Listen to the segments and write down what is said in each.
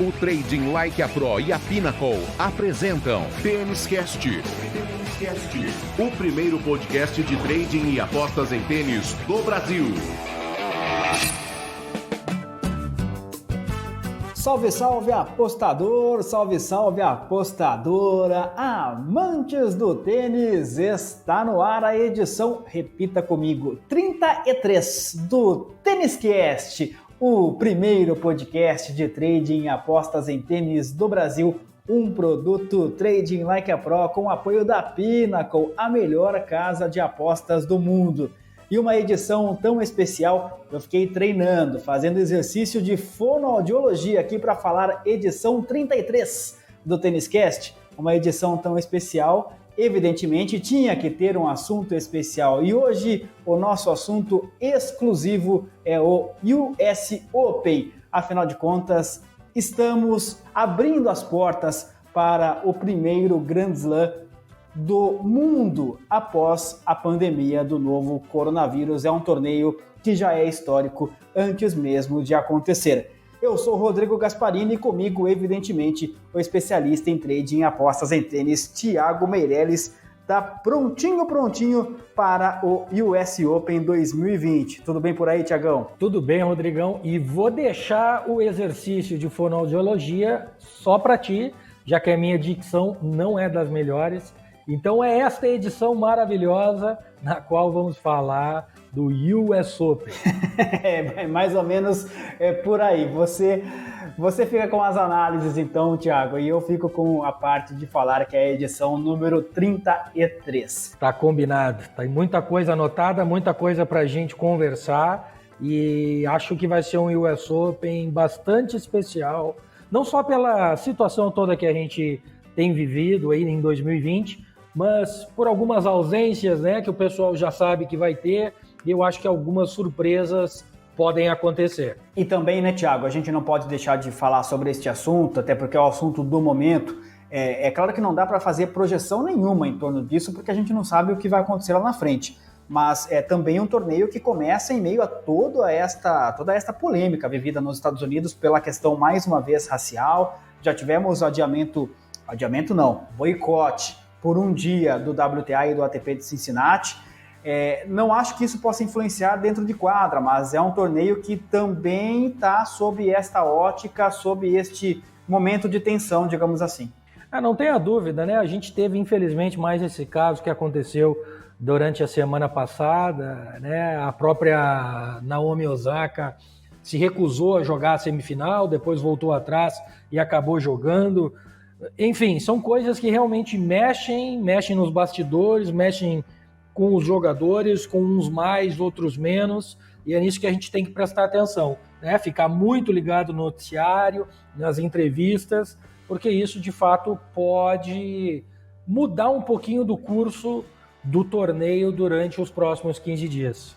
O Trading Like a Pro e a Pinnacle apresentam Tênis Cast. O primeiro podcast de trading e apostas em tênis do Brasil. Salve, salve apostador, salve, salve apostadora, amantes do tênis, está no ar a edição, repita comigo, 33 do Tênis Cast, o primeiro podcast de trading e apostas em tênis do Brasil, um produto Trading Like a Pro com apoio da Pinnacle, a melhor casa de apostas do mundo. E uma edição tão especial, eu fiquei treinando, fazendo exercício de fonoaudiologia aqui para falar edição 33 do Tênis Cast. Uma edição tão especial, evidentemente tinha que ter um assunto especial. E hoje o nosso assunto exclusivo é o US Open. Afinal de contas, estamos abrindo as portas para o primeiro Grand Slam do mundo após a pandemia do novo coronavírus. É um torneio que já é histórico antes mesmo de acontecer. Eu sou o Rodrigo Gasparini e comigo, evidentemente, o especialista em trading e apostas em tênis, Thiago Meirelles, tá prontinho para o US Open 2020. Tudo bem por aí, Thiagão? Tudo bem, Rodrigão, e vou deixar o exercício de fonoaudiologia só para ti, já que a minha dicção não é das melhores. Então é esta edição maravilhosa na qual vamos falar do US Open. Mais ou menos por aí. Você fica com as análises então, Thiago, e eu fico com a parte de falar que é a edição número 33. Tá combinado. Tem muita coisa anotada, muita coisa pra gente conversar e acho que vai ser um US Open bastante especial, não só pela situação toda que a gente tem vivido aí em 2020, mas por algumas ausências, né, que o pessoal já sabe que vai ter, e eu acho que algumas surpresas podem acontecer. E também, né, Thiago, a gente não pode deixar de falar sobre este assunto, até porque é o assunto do momento. É claro que não dá para fazer projeção nenhuma em torno disso, porque a gente não sabe o que vai acontecer lá na frente. Mas é também um torneio que começa em meio a toda esta polêmica vivida nos Estados Unidos pela questão, mais uma vez, racial. Já tivemos boicote por um dia do WTA e do ATP de Cincinnati. Não acho que isso possa influenciar dentro de quadra, mas é um torneio que também está sob esta ótica, sob este momento de tensão, digamos assim. Não tenha dúvida, né? A gente teve, infelizmente, mais esse caso que aconteceu durante a semana passada, né? A própria Naomi Osaka se recusou a jogar a semifinal, depois voltou atrás e acabou jogando. Enfim, são coisas que realmente mexem nos bastidores, mexem com os jogadores, com uns mais, outros menos, e é nisso que a gente tem que prestar atenção, né? Ficar muito ligado no noticiário, nas entrevistas, porque isso de fato pode mudar um pouquinho do curso do torneio durante os próximos 15 dias.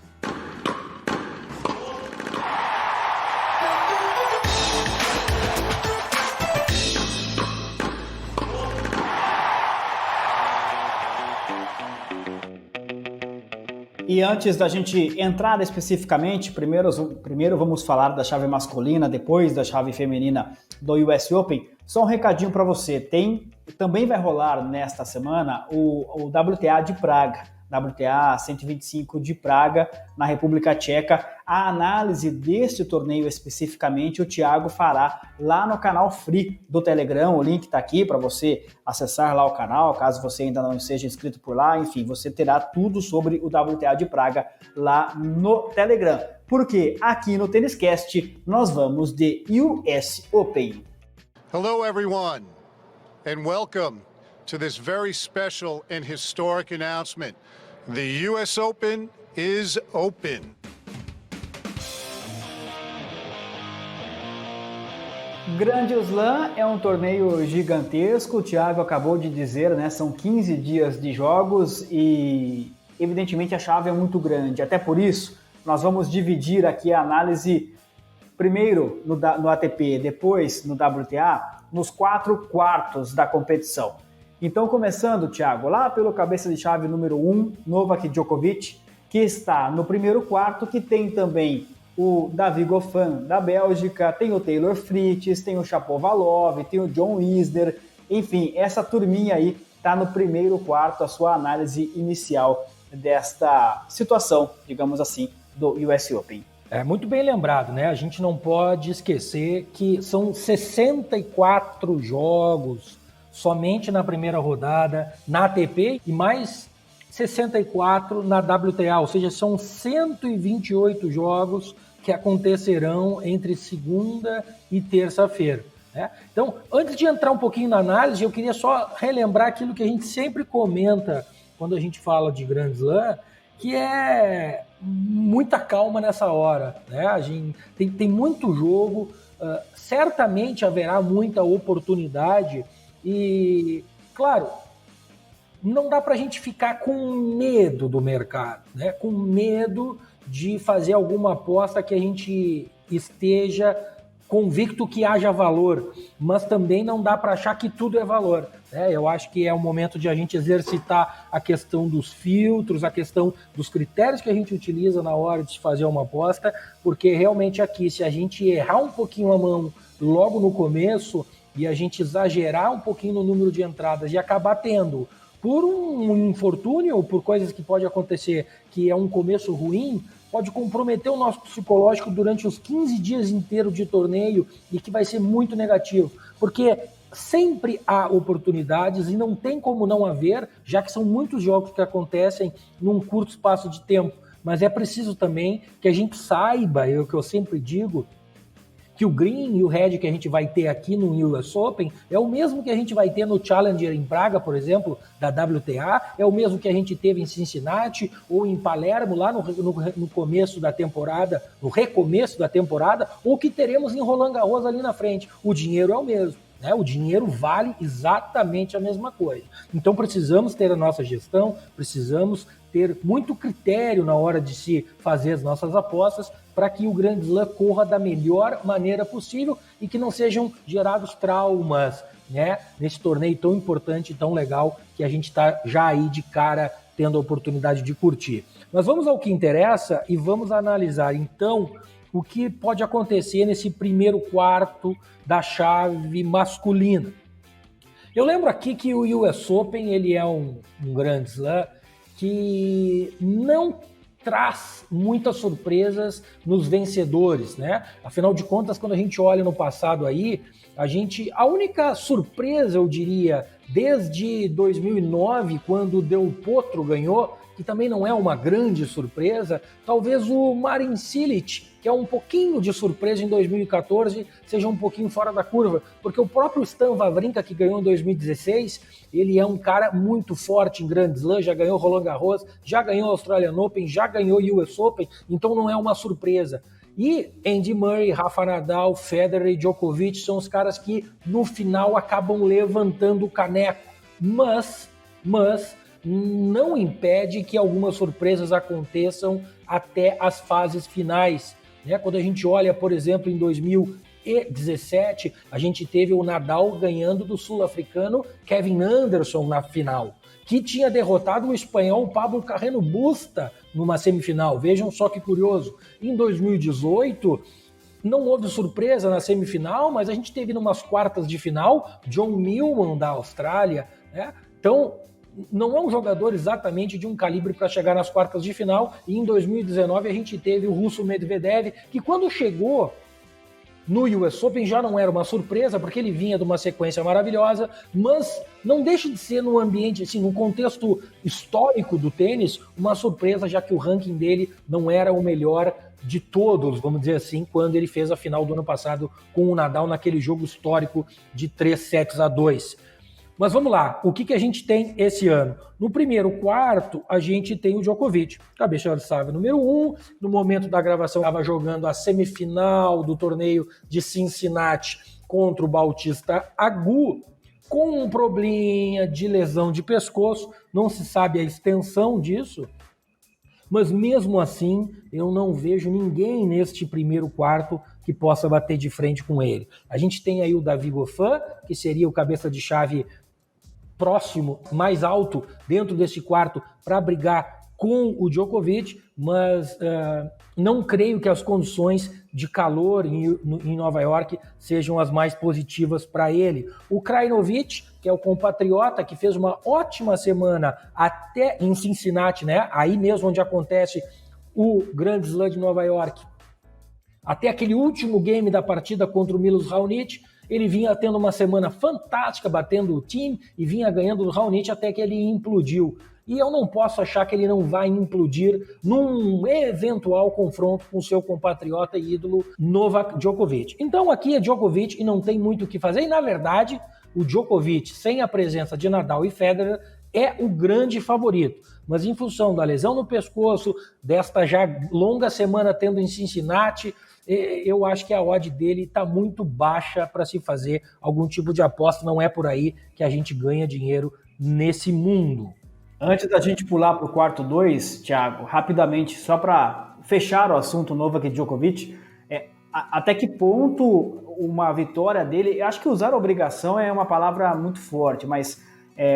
E antes da gente entrar especificamente, primeiro vamos falar da chave masculina, depois da chave feminina do US Open. Só um recadinho para você, também vai rolar nesta semana o WTA de Praga, WTA 125 de Praga, na República Tcheca. A análise deste torneio especificamente o Thiago fará lá no canal Free do Telegram. O link está aqui para você acessar lá o canal, caso você ainda não seja inscrito por lá. Enfim, você terá tudo sobre o WTA de Praga lá no Telegram. Porque aqui no Tênis Cast nós vamos de US Open. Hello everyone and welcome to this very special and historic announcement. The US Open is open. Grand Slam é um torneio gigantesco, o Thiago acabou de dizer, né? São 15 dias de jogos e, evidentemente, a chave é muito grande. Até por isso, nós vamos dividir aqui a análise, primeiro no ATP, depois no WTA, nos 4 quartos da competição. Então, começando, Thiago, lá pelo cabeça de chave número 1, Novak Djokovic, que está no primeiro quarto, que tem também o Davi Goffin da Bélgica, tem o Taylor Fritz, tem o Shapovalov, tem o John Isner, enfim, essa turminha aí está no primeiro quarto, a sua análise inicial desta situação, digamos assim, do US Open. É muito bem lembrado, né? A gente não pode esquecer que são 64 jogos somente na primeira rodada na ATP e mais 64 na WTA, ou seja, são 128 jogos que acontecerão entre segunda e terça-feira, né? Então, antes de entrar um pouquinho na análise, eu queria só relembrar aquilo que a gente sempre comenta quando a gente fala de Grand Slam, que é muita calma nessa hora, né? A gente tem muito jogo, certamente haverá muita oportunidade e, claro, não dá para a gente ficar com medo do mercado, né? Com medo de fazer alguma aposta que a gente esteja convicto que haja valor, mas também não dá para achar que tudo é valor, né? Eu acho que é o momento de a gente exercitar a questão dos filtros, a questão dos critérios que a gente utiliza na hora de se fazer uma aposta, porque realmente aqui, se a gente errar um pouquinho a mão logo no começo e a gente exagerar um pouquinho no número de entradas e acabar tendo, por um infortúnio ou por coisas que pode acontecer, que é um começo ruim, pode comprometer o nosso psicológico durante os 15 dias inteiros de torneio e que vai ser muito negativo, porque sempre há oportunidades e não tem como não haver, já que são muitos jogos que acontecem num curto espaço de tempo, mas é preciso também que a gente saiba, é o que eu sempre digo, que o green e o red que a gente vai ter aqui no US Open é o mesmo que a gente vai ter no Challenger em Praga, por exemplo, da WTA, é o mesmo que a gente teve em Cincinnati ou em Palermo, lá no começo da temporada, no recomeço da temporada, ou que teremos em Roland Garros ali na frente. O dinheiro é o mesmo, né? O dinheiro vale exatamente a mesma coisa. Então precisamos ter a nossa gestão, precisamos ter muito critério na hora de se fazer as nossas apostas para que o Grand Slam corra da melhor maneira possível e que não sejam gerados traumas, né, nesse torneio tão importante e tão legal que a gente está já aí de cara tendo a oportunidade de curtir. Mas vamos ao que interessa e vamos analisar então o que pode acontecer nesse primeiro quarto da chave masculina. Eu lembro aqui que o US Open ele é um Grand Slam que não traz muitas surpresas nos vencedores, né? Afinal de contas, quando a gente olha no passado aí, a única surpresa, eu diria, desde 2009, quando o Del Potro ganhou, que também não é uma grande surpresa, talvez o Marin Cilic, que é um pouquinho de surpresa em 2014, seja um pouquinho fora da curva, porque o próprio Stan Wawrinka, que ganhou em 2016, ele é um cara muito forte em Grand Slam, já ganhou Roland Garros, já ganhou Australian Open, já ganhou US Open, então não é uma surpresa. E Andy Murray, Rafa Nadal, Federer e Djokovic são os caras que no final acabam levantando o caneco, mas não impede que algumas surpresas aconteçam até as fases finais, né? Quando a gente olha, por exemplo, em 2017, a gente teve o Nadal ganhando do sul-africano Kevin Anderson na final, que tinha derrotado o espanhol Pablo Carreno Busta numa semifinal. Vejam só que curioso. Em 2018, não houve surpresa na semifinal, mas a gente teve numas quartas de final John Millman da Austrália, né? Então, não é um jogador exatamente de um calibre para chegar nas quartas de final, e em 2019 a gente teve o russo Medvedev, que quando chegou no US Open já não era uma surpresa, porque ele vinha de uma sequência maravilhosa, mas não deixa de ser num ambiente, assim, num contexto histórico do tênis, uma surpresa, já que o ranking dele não era o melhor de todos, vamos dizer assim, quando ele fez a final do ano passado com o Nadal naquele jogo histórico de 3-2. Mas vamos lá, o que a gente tem esse ano? No primeiro quarto, a gente tem o Djokovic, cabeça de chave número 1, no momento da gravação estava jogando a semifinal do torneio de Cincinnati contra o Bautista Agut, com um probleminha de lesão de pescoço, não se sabe a extensão disso, mas mesmo assim eu não vejo ninguém neste primeiro quarto que possa bater de frente com ele. A gente tem aí o Davi Goffin, que seria o cabeça de chave próximo, mais alto, dentro desse quarto, para brigar com o Djokovic, mas não creio que as condições de calor em Nova York sejam as mais positivas para ele. O Krajinovic, que é o compatriota que fez uma ótima semana até em Cincinnati, né? Aí mesmo onde acontece o Grand Slam de Nova York, até aquele último game da partida contra o Milos Raonic, ele vinha tendo uma semana fantástica, batendo o time e vinha ganhando o Raonic até que ele implodiu. E eu não posso achar que ele não vai implodir num eventual confronto com seu compatriota e ídolo Novak Djokovic. Então aqui é Djokovic e não tem muito o que fazer. E na verdade, o Djokovic, sem a presença de Nadal e Federer, é o grande favorito. Mas em função da lesão no pescoço, desta já longa semana tendo em Cincinnati, eu acho que a odd dele está muito baixa para se fazer algum tipo de aposta. Não é por aí que a gente ganha dinheiro nesse mundo. Antes da gente pular para o quarto 2, Thiago, rapidamente, só para fechar o assunto Novak Djokovic, até que ponto uma vitória dele, eu acho que usar obrigação é uma palavra muito forte, mas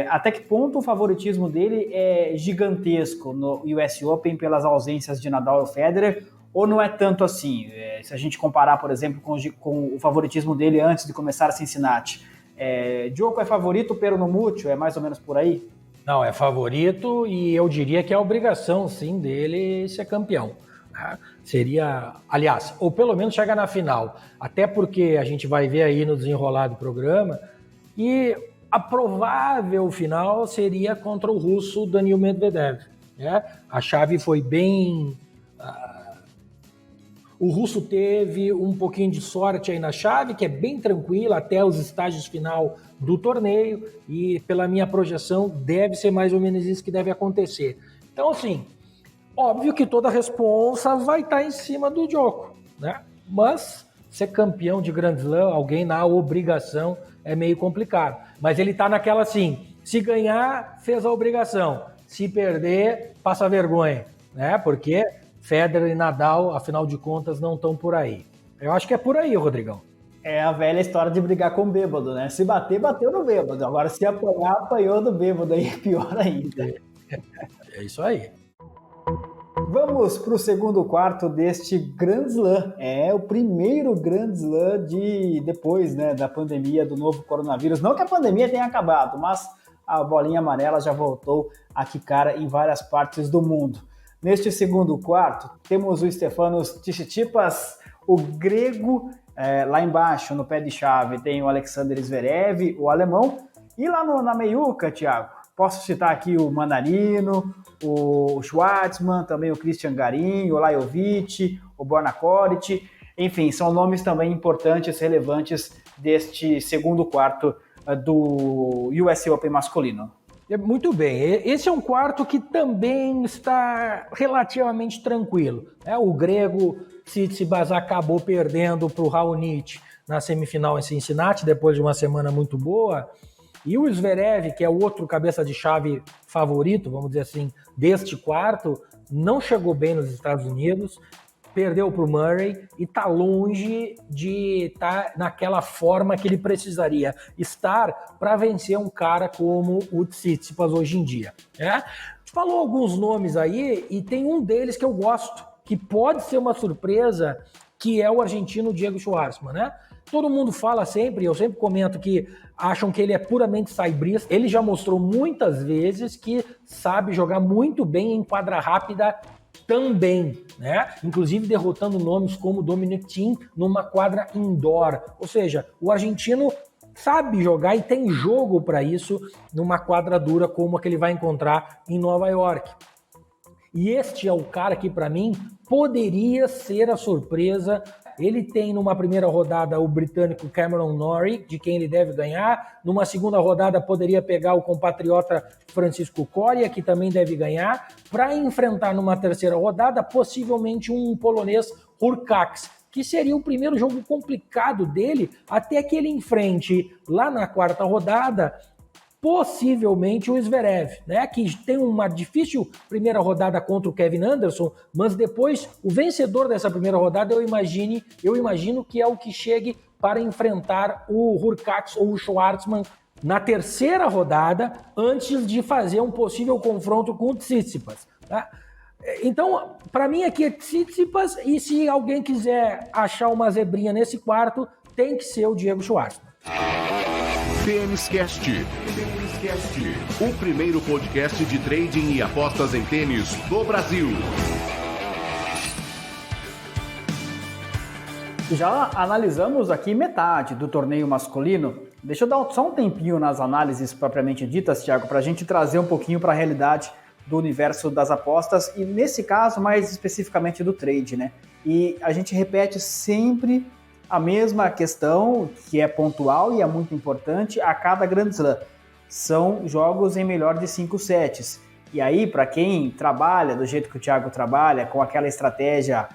até que ponto o favoritismo dele é gigantesco no US Open pelas ausências de Nadal e Federer, ou não é tanto assim? Se a gente comparar, por exemplo, com o favoritismo dele antes de começar a Cincinnati, Djoko é favorito, pero no mútuo, é mais ou menos por aí? Não, é favorito e eu diria que é obrigação, sim, dele ser campeão. Seria, aliás, ou pelo menos chegar na final. Até porque a gente vai ver aí no desenrolar do programa e a provável final seria contra o russo Daniil Medvedev. Né? A chave foi bem... O russo teve um pouquinho de sorte aí na chave, que é bem tranquila até os estágios final do torneio, e pela minha projeção deve ser mais ou menos isso que deve acontecer. Então, assim, óbvio que toda a responsa vai estar em cima do Djoko, né? Mas ser campeão de Grand Slam, alguém na obrigação, é meio complicado. Mas ele tá naquela assim, se ganhar, fez a obrigação. Se perder, passa vergonha, né? Porque Federer e Nadal, afinal de contas, não estão por aí. Eu acho que é por aí, Rodrigão. É a velha história de brigar com o bêbado, né? Se bater, bateu no bêbado. Agora, se apanhar, apanhou do bêbado. Aí é pior ainda. É isso aí. Vamos para o segundo quarto deste Grand Slam. É o primeiro Grand Slam depois, né, da pandemia do novo coronavírus. Não que a pandemia tenha acabado, mas a bolinha amarela já voltou a quicar em várias partes do mundo. Neste segundo quarto, temos o Stefanos Tsitsipas, o grego, lá embaixo, no pé de chave, tem o Alexander Zverev, o alemão, e lá na meiuca, Thiago, posso citar aqui o Manarino, o Schwartzman, também o Christian Garin, o Lajovic, o Borna Coric, enfim, são nomes também importantes, relevantes deste segundo quarto do US Open masculino. Muito bem, esse é um quarto que também está relativamente tranquilo. O grego Tsitsipas acabou perdendo para o Raonic na semifinal em Cincinnati, depois de uma semana muito boa, e o Zverev, que é o outro cabeça de chave favorito, vamos dizer assim, deste quarto, não chegou bem nos Estados Unidos, perdeu para o Murray e está longe de estar naquela forma que ele precisaria estar para vencer um cara como o Tsitsipas hoje em dia. Falou alguns nomes aí e tem um deles que eu gosto, que pode ser uma surpresa, que é o argentino Diego Schwartzman, né? Todo mundo fala sempre, eu sempre comento que acham que ele é puramente saibrista. Ele já mostrou muitas vezes que sabe jogar muito bem em quadra rápida também, né? Inclusive derrotando nomes como Dominic Thiem numa quadra indoor. Ou seja, o argentino sabe jogar e tem jogo para isso numa quadra dura como a que ele vai encontrar em Nova York. E este é o cara que, para mim, poderia ser a surpresa. Ele tem numa primeira rodada o britânico Cameron Norrie, de quem ele deve ganhar. Numa segunda rodada poderia pegar o compatriota Francisco Coria, que também deve ganhar. Para enfrentar numa terceira rodada, possivelmente um polonês Hurkacz, que seria o primeiro jogo complicado dele, até que ele enfrente lá na quarta rodada possivelmente o Zverev, né, que tem uma difícil primeira rodada contra o Kevin Anderson, mas depois o vencedor dessa primeira rodada eu imagino que é o que chegue para enfrentar o Hurkacz ou o Schwartzman na terceira rodada, antes de fazer um possível confronto com o Tsitsipas. Tá? Então, para mim aqui é Tsitsipas, e se alguém quiser achar uma zebrinha nesse quarto, tem que ser o Diego Schwartzman. Tênis Cast. O primeiro podcast de trading e apostas em tênis do Brasil. Já analisamos aqui metade do torneio masculino. Deixa eu dar só um tempinho nas análises propriamente ditas, Thiago, para a gente trazer um pouquinho para a realidade do universo das apostas e, nesse caso, mais especificamente do trade, né? E a gente repete sempre a mesma questão, que é pontual e é muito importante a cada Grand Slam. São jogos em melhor de 5 sets. E aí, para quem trabalha do jeito que o Thiago trabalha, com aquela estratégia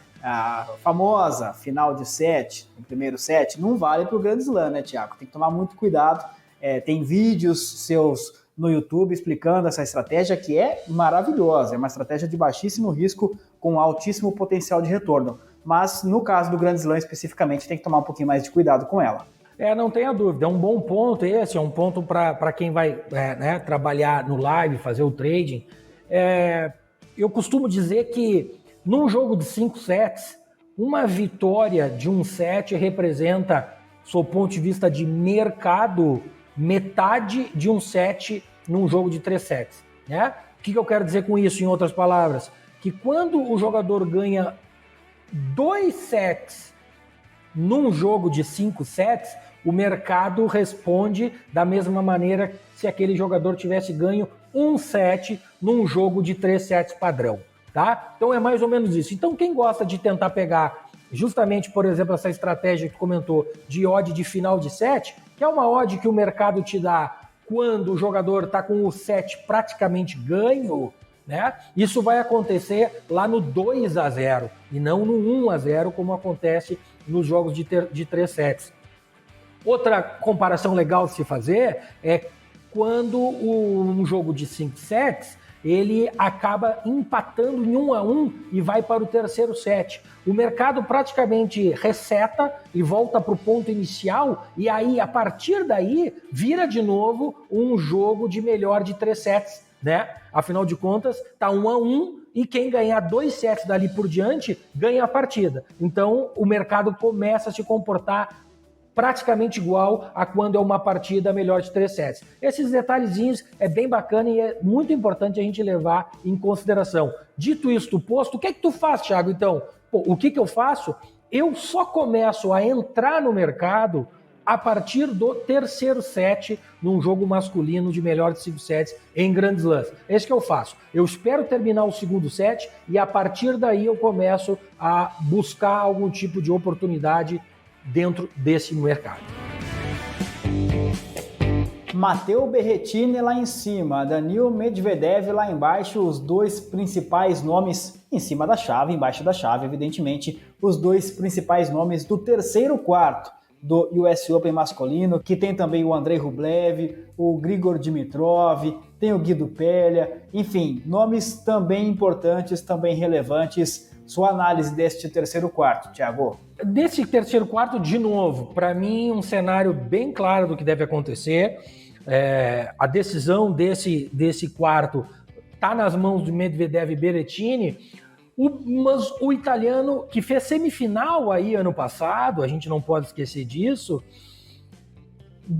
famosa, final de set, no primeiro set, não vale para o Grand Slam, né, Thiago? Tem que tomar muito cuidado. Tem vídeos seus no YouTube explicando essa estratégia, que é maravilhosa. É uma estratégia de baixíssimo risco com altíssimo potencial de retorno. Mas, no caso do Grand Slam especificamente, tem que tomar um pouquinho mais de cuidado com ela. Não tenha dúvida. É um bom ponto esse, é um ponto para quem vai trabalhar no live, fazer o trading. Eu costumo dizer que num jogo de 5 sets, uma vitória de um set representa, sob o ponto de vista de mercado, metade de um set num jogo de 3 sets. Né? O que eu quero dizer com isso, em outras palavras? Que quando o jogador ganha 2 sets num jogo de 5 sets, o mercado responde da mesma maneira se aquele jogador tivesse ganho 1 set num jogo de 3 sets padrão. Tá? Então é mais ou menos isso. Então quem gosta de tentar pegar justamente, por exemplo, essa estratégia que comentou de odd de final de set, que é uma odd que o mercado te dá quando o jogador está com o set praticamente ganho, né? Isso vai acontecer lá no 2-0 e não no 1-0, como acontece nos jogos de 3 sets. Outra comparação legal de se fazer é quando um jogo de 5 sets ele acaba empatando em 1-1 e vai para o terceiro set. O mercado praticamente reseta e volta para o ponto inicial, e aí, a partir daí, vira de novo um jogo de melhor de 3 sets, né? Afinal de contas, tá 1-1 e quem ganhar 2 sets dali por diante ganha a partida. Então, o mercado começa a se comportar praticamente igual a quando é uma partida melhor de 3 sets. Esses detalhezinhos é bem bacana e é muito importante a gente levar em consideração. Dito isto posto, o que é que tu faz, Thiago, então? O que eu faço? Eu só começo a entrar no mercado a partir do terceiro set num jogo masculino de melhor de 5 sets em Grand Slams. É isso que eu faço. Eu espero terminar o segundo set e a partir daí eu começo a buscar algum tipo de oportunidade dentro desse mercado. Matteo Berrettini lá em cima, Daniil Medvedev lá embaixo, os dois principais nomes em cima da chave, embaixo da chave, evidentemente, os dois principais nomes do terceiro quarto do US Open masculino, que tem também o Andrei Rublev, o Grigor Dimitrov, tem o Guido Pella, enfim, nomes também importantes, também relevantes. Sua análise deste terceiro quarto, Thiago? Desse terceiro quarto, de novo, para mim um cenário bem claro do que deve acontecer. A decisão desse quarto está nas mãos do Medvedev e Berrettini, mas o italiano, que fez semifinal aí ano passado, a gente não pode esquecer disso,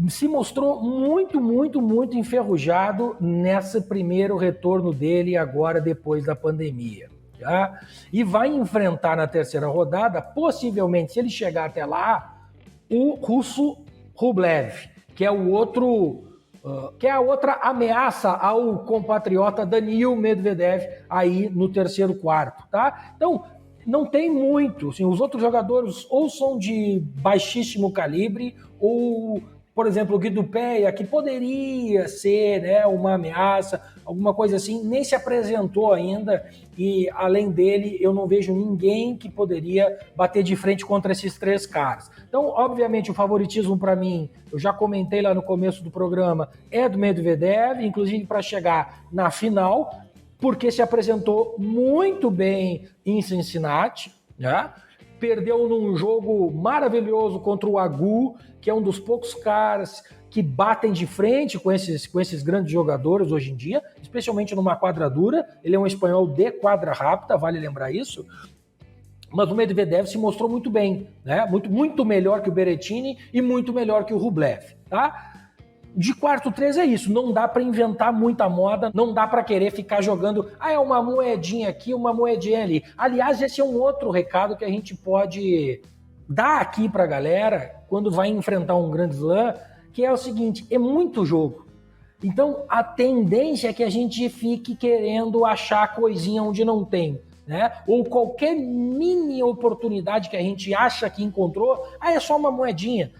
se mostrou muito, muito, muito enferrujado nesse primeiro retorno dele agora depois da pandemia. Tá? E vai enfrentar na terceira rodada, possivelmente, se ele chegar até lá, o russo Rublev, que é o outro, que é a outra ameaça ao compatriota Daniil Medvedev aí no terceiro quarto, tá? Então, não tem muito, assim, os outros jogadores ou são de baixíssimo calibre ou, por exemplo, o Guido Pella, que poderia ser, né, uma ameaça, alguma coisa assim, nem se apresentou ainda e, além dele, eu não vejo ninguém que poderia bater de frente contra esses 3 caras. Então, obviamente, o favoritismo para mim, eu já comentei lá no começo do programa, é do Medvedev, inclusive para chegar na final, porque se apresentou muito bem em Cincinnati, né? perdeu num jogo maravilhoso contra o Agu, que é um dos poucos caras que batem de frente com esses grandes jogadores hoje em dia, especialmente numa quadra dura. Ele é um espanhol de quadra rápida, vale lembrar isso. Mas o Medvedev se mostrou muito bem, né? Muito melhor que o Berrettini e muito melhor que o Rublev, tá? De quarto 3 é isso, não dá para inventar muita moda, não dá para querer ficar jogando, é uma moedinha aqui, uma moedinha ali. Aliás, esse é um outro recado que a gente pode dar aqui para a galera quando vai enfrentar um Grand Slam, que é o seguinte, é muito jogo. Então, a tendência é que a gente fique querendo achar coisinha onde não tem, né? Ou qualquer mini oportunidade que a gente acha que encontrou, é só uma moedinha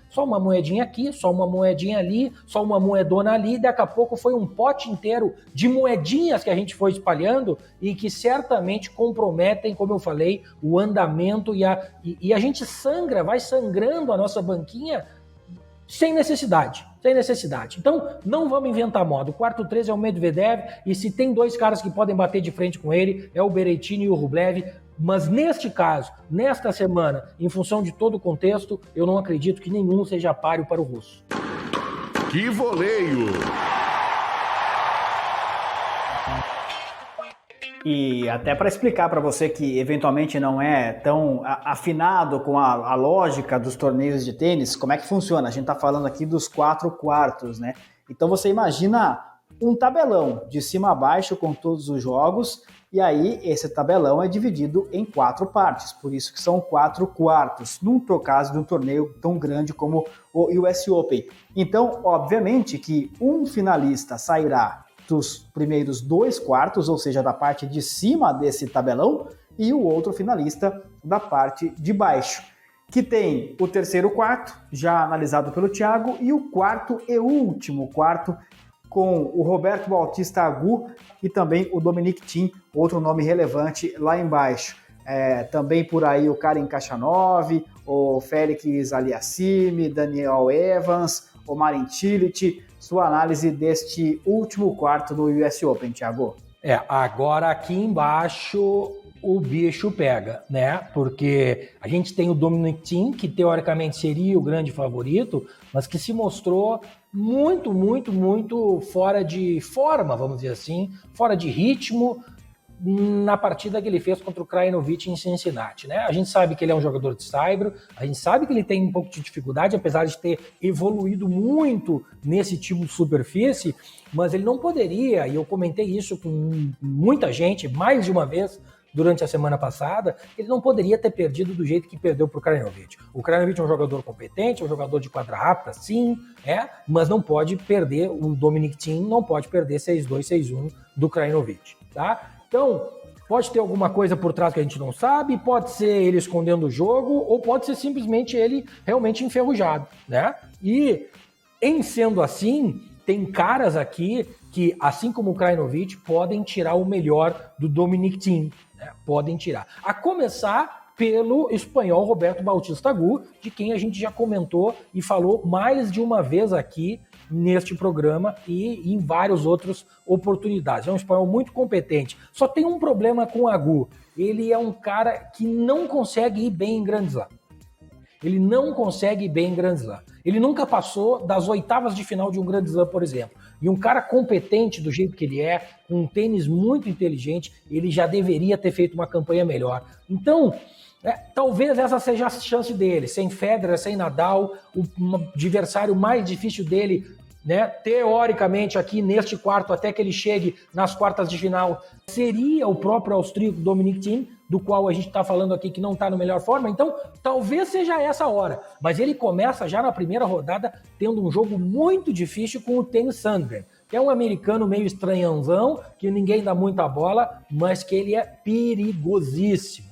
aqui, só uma moedinha ali, só uma moedona ali, daqui a pouco foi um pote inteiro de moedinhas que a gente foi espalhando e que certamente comprometem, como eu falei, o andamento e a gente vai sangrando a nossa banquinha sem necessidade. Então, não vamos inventar moda. O quarto 3 é o Medvedev, e se tem dois caras que podem bater de frente com ele, é o Berrettini e o Rublev. Mas neste caso, nesta semana, em função de todo o contexto, eu não acredito que nenhum seja páreo para o russo. Que voleio! E até para explicar para você que eventualmente não é tão afinado com a lógica dos torneios de tênis, como é que funciona? A gente está falando aqui dos 4 quartos, né? Então você imagina um tabelão de cima a baixo com todos os jogos, e aí esse tabelão é dividido em 4 partes, por isso que são 4 quartos, num caso de um torneio tão grande como o US Open. Então, obviamente que um finalista sairá dos primeiros 2 quartos, ou seja, da parte de cima desse tabelão, e o outro finalista da parte de baixo, que tem o terceiro quarto, já analisado pelo Thiago, e o quarto e último quarto, com o Roberto Bautista Agut e também o Dominic Thiem, outro nome relevante lá embaixo. Também por aí o Karen Khachanov, o Félix Aliassime, Daniel Evans, o Marin Cilic. Sua análise deste último quarto do US Open, Thiago. Agora aqui embaixo o bicho pega, né? Porque a gente tem o Dominic Thiem, que teoricamente seria o grande favorito, mas que se mostrou muito fora de forma, vamos dizer assim, fora de ritmo, na partida que ele fez contra o Krajinovic em Cincinnati, né? A gente sabe que ele é um jogador de saibro, a gente sabe que ele tem um pouco de dificuldade, apesar de ter evoluído muito nesse tipo de superfície, mas ele não poderia, e eu comentei isso com muita gente, mais de uma vez, durante a semana passada, ele não poderia ter perdido do jeito que perdeu para o Krajinovic. O Krajinovic é um jogador competente, é um jogador de quadra rápida, sim, mas não pode perder, o Dominic Thiem não pode perder 6-2, 6-1 do Krajinovic, tá? Então, pode ter alguma coisa por trás que a gente não sabe, pode ser ele escondendo o jogo, ou pode ser simplesmente ele realmente enferrujado, né? E, em sendo assim, tem caras aqui que, assim como o Krajinovic, podem tirar o melhor do Dominic Thiem, né? Podem tirar. A começar pelo espanhol Roberto Bautista Agut, de quem a gente já comentou e falou mais de uma vez aqui neste programa e em várias outras oportunidades. É um espanhol muito competente. Só tem um problema com o Agut. Ele é um cara que não consegue ir bem em Grand Slam. Ele não consegue ir bem em Grand Slam. Ele nunca passou das oitavas de final de um Grand Slam, por exemplo. E um cara competente do jeito que ele é, com um tênis muito inteligente, ele já deveria ter feito uma campanha melhor. Então, talvez essa seja a chance dele. Sem Federer, sem Nadal, o adversário mais difícil dele, né, teoricamente aqui neste quarto, até que ele chegue nas quartas de final, seria o próprio austríaco Dominic Thiem, do qual a gente está falando aqui que não está na melhor forma. Então, talvez seja essa hora. Mas ele começa já na primeira rodada tendo um jogo muito difícil com o Tennys Sandgren, que é um americano meio estranhãozão, que ninguém dá muita bola, mas que ele é perigosíssimo.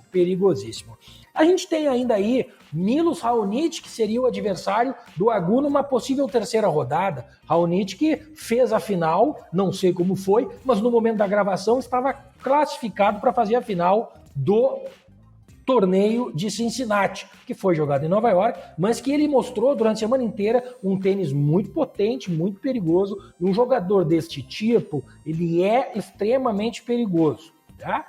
A gente tem ainda aí Milos Raonic, que seria o adversário do Agut numa possível terceira rodada. Raonic que fez a final, não sei como foi, mas no momento da gravação estava classificado para fazer a final do torneio de Cincinnati, que foi jogado em Nova York, mas que ele mostrou durante a semana inteira um tênis muito potente, muito perigoso, e um jogador deste tipo, ele é extremamente perigoso, tá?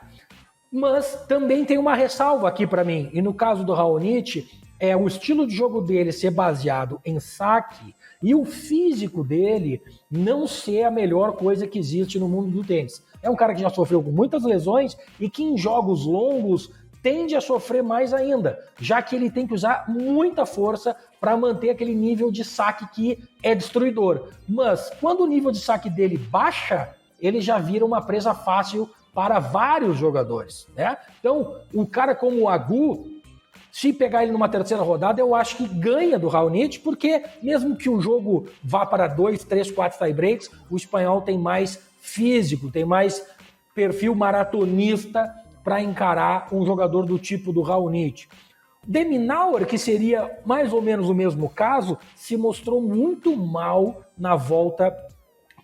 Mas também tem uma ressalva aqui para mim, e no caso do Raonic, é o estilo de jogo dele ser baseado em saque e o físico dele não ser a melhor coisa que existe no mundo do tênis. É um cara que já sofreu com muitas lesões e que em jogos longos tende a sofrer mais ainda, já que ele tem que usar muita força para manter aquele nível de saque que é destruidor. Mas quando o nível de saque dele baixa, ele já vira uma presa fácil para vários jogadores, né? Então, um cara como o Agu, se pegar ele numa terceira rodada, eu acho que ganha do Raonic, porque mesmo que o jogo vá para 2, 3, 4 tie-breaks, o espanhol tem mais físico, tem mais perfil maratonista para encarar um jogador do tipo do Raonic. De Minaur, que seria mais ou menos o mesmo caso, se mostrou muito mal na volta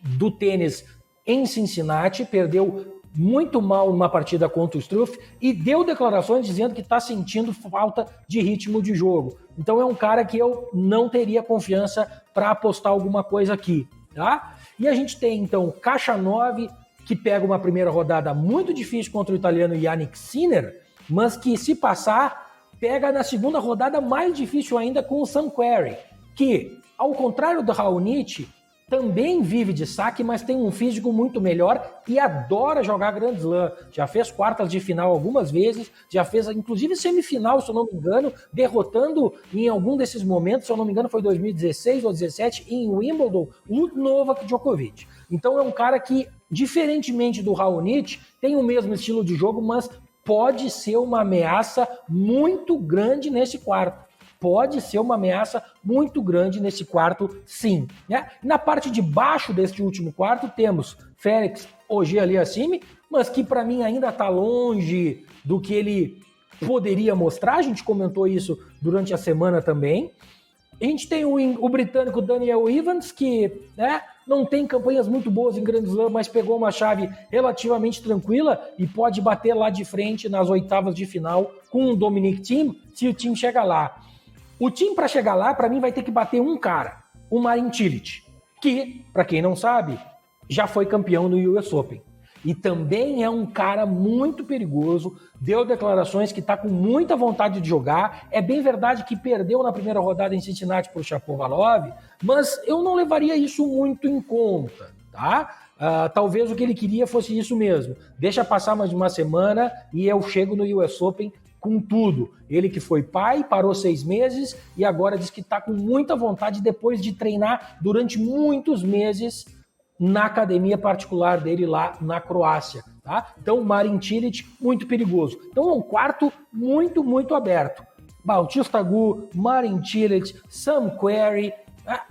do tênis em Cincinnati, perdeu muito mal numa partida contra o Struff e deu declarações dizendo que está sentindo falta de ritmo de jogo. Então é um cara que eu não teria confiança para apostar alguma coisa aqui, tá? E a gente tem então Khachanov, que pega uma primeira rodada muito difícil contra o italiano Jannik Sinner, mas que se passar, pega na segunda rodada mais difícil ainda com o Sam Querrey, que, ao contrário do Raonic, também vive de saque, mas tem um físico muito melhor e adora jogar Grand Slam. Já fez quartas de final algumas vezes, já fez inclusive semifinal, se eu não me engano, derrotando em algum desses momentos, se eu não me engano foi 2016 ou 2017, em Wimbledon, o Novak Djokovic. Então é um cara que, diferentemente do Raonic, tem o mesmo estilo de jogo, mas pode ser uma ameaça muito grande nesse quarto. Pode ser uma ameaça muito grande nesse quarto, sim. Né? Na parte de baixo deste último quarto, temos Félix Auger-Aliassime, mas que para mim ainda está longe do que ele poderia mostrar. A gente comentou isso durante a semana também. A gente tem o britânico Daniel Evans, que não tem campanhas muito boas em Grand Slam, mas pegou uma chave relativamente tranquila e pode bater lá de frente nas oitavas de final com o Dominic Thiem, se o time chega lá. O time, para chegar lá, para mim, vai ter que bater um cara, o Marin Cilic, que, para quem não sabe, já foi campeão no US Open. E também é um cara muito perigoso, deu declarações que está com muita vontade de jogar. É bem verdade que perdeu na primeira rodada em Cincinnati para o Shapovalov, mas eu não levaria isso muito em conta, tá? Talvez o que ele queria fosse isso mesmo. Deixa passar mais uma semana e eu chego no US Open com tudo. Ele que foi pai, parou 6 meses e agora diz que está com muita vontade depois de treinar durante muitos meses na academia particular dele lá na Croácia. Tá? Então, Marin Cilic, muito perigoso. Então, é um quarto muito, muito aberto. Bautista Agut, Marin Cilic, Sam Querrey,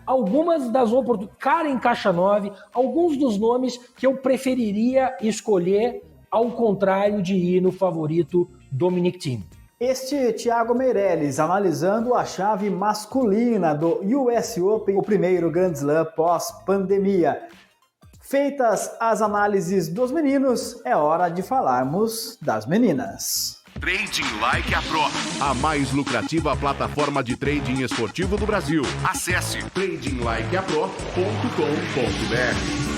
algumas das oportunidades, Karen Khachanov, alguns dos nomes que eu preferiria escolher ao contrário de ir no favorito Dominic Thiem. Este Thiago Meirelles analisando a chave masculina do US Open, o primeiro Grand Slam pós-pandemia. Feitas as análises dos meninos, é hora de falarmos das meninas. Trading Like a Pro, a mais lucrativa plataforma de trading esportivo do Brasil. Acesse tradinglikeapro.com.br.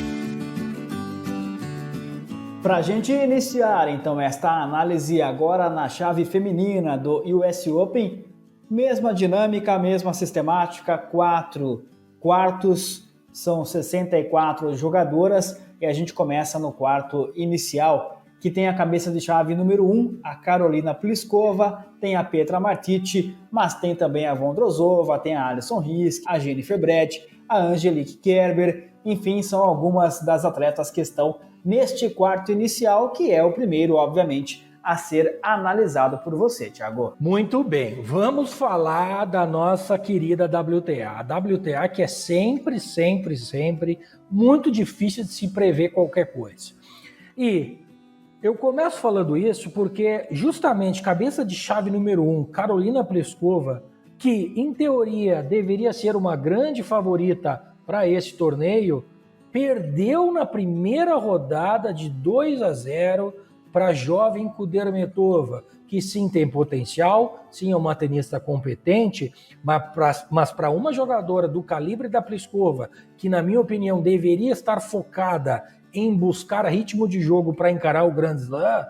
Para a gente iniciar, então, esta análise agora na chave feminina do US Open, mesma dinâmica, mesma sistemática, 4 quartos, são 64 jogadoras e a gente começa no quarto inicial, que tem a cabeça de chave número 1, a Karolina Pliskova, tem a Petra Martic, mas tem também a Vondrousova, tem a Alison Riske, a Jennifer Brett, a Angelique Kerber, enfim, são algumas das atletas que estão neste quarto inicial, que é o primeiro, obviamente, a ser analisado por você, Thiago. Muito bem, vamos falar da nossa querida WTA. A WTA que é sempre muito difícil de se prever qualquer coisa. E eu começo falando isso porque justamente cabeça de chave número 1, Karolina Pliskova, que em teoria deveria ser uma grande favorita para esse torneio, perdeu na primeira rodada de 2-0 para a jovem Kudermetova, que sim tem potencial, sim é uma tenista competente, mas para uma jogadora do calibre da Pliskova, que na minha opinião deveria estar focada em buscar ritmo de jogo para encarar o Grand Slam,